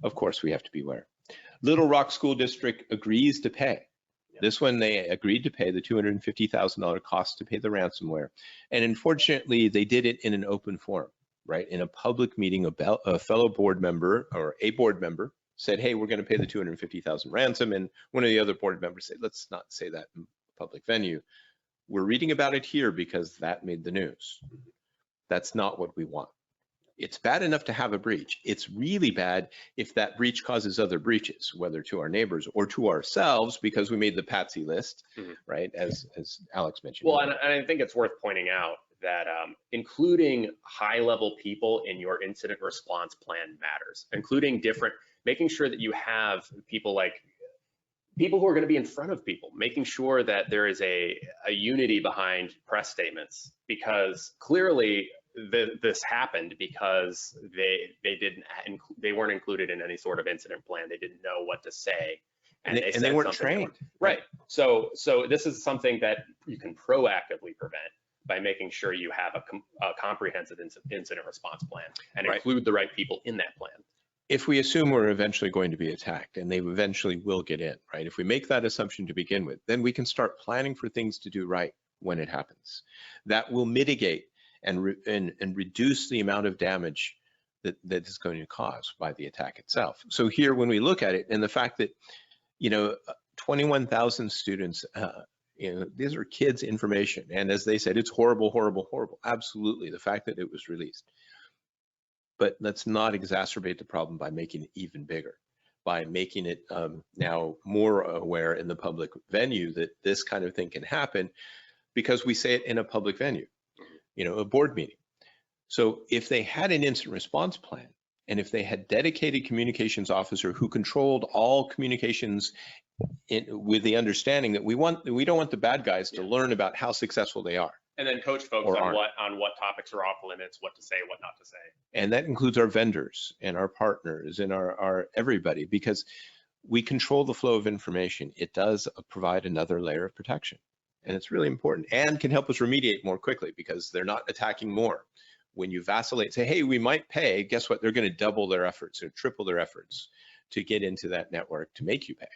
of course we have to beware. Little Rock School District agrees to pay. This one, they agreed to pay the $250,000 cost to pay the ransomware. And unfortunately, they did it in an open forum, right? In a public meeting, a fellow board member or a board member said, hey, we're going to pay the $250,000 ransom. And one of the other board members said, let's not say that in a public venue. We're reading about it here because that made the news. That's not what we want. It's bad enough to have a breach. It's really bad if that breach causes other breaches, whether to our neighbors or to ourselves, because we made the Patsy list, right? As Alex mentioned. Well, and I think it's worth pointing out that including high-level people in your incident response plan matters, including making sure that you have people who are going to be in front of people, making sure that there is a unity behind press statements, because clearly this happened because they weren't included in any sort of incident plan. They didn't know what to say, and they weren't trained. Right. So this is something that you can proactively prevent by making sure you have a comprehensive incident response plan and include the right people in that plan. If we assume we're eventually going to be attacked, and they eventually will get in, right? If we make that assumption to begin with, then we can start planning for things to do right when it happens. That will mitigate and reduce the amount of damage that is going to cause by the attack itself. So here, when we look at it, and the fact that, 21,000 students, these are kids' information, and as they said, it's horrible, horrible, horrible. Absolutely, the fact that it was released. But let's not exacerbate the problem by making it even bigger, by making it now more aware in the public venue that this kind of thing can happen, because we say it in a public venue. A board meeting. So if they had an incident response plan, and if they had dedicated communications officer who controlled all communications with the understanding that we don't want the bad guys to learn about how successful they are. And then coach folks on what topics are off limits, what to say, what not to say. And that includes our vendors and our partners and our everybody, because we control the flow of information. It does provide another layer of protection. And it's really important and can help us remediate more quickly, because they're not attacking more. When you vacillate, say, hey, we might pay, guess what? They're going to double their efforts or triple their efforts to get into that network to make you pay.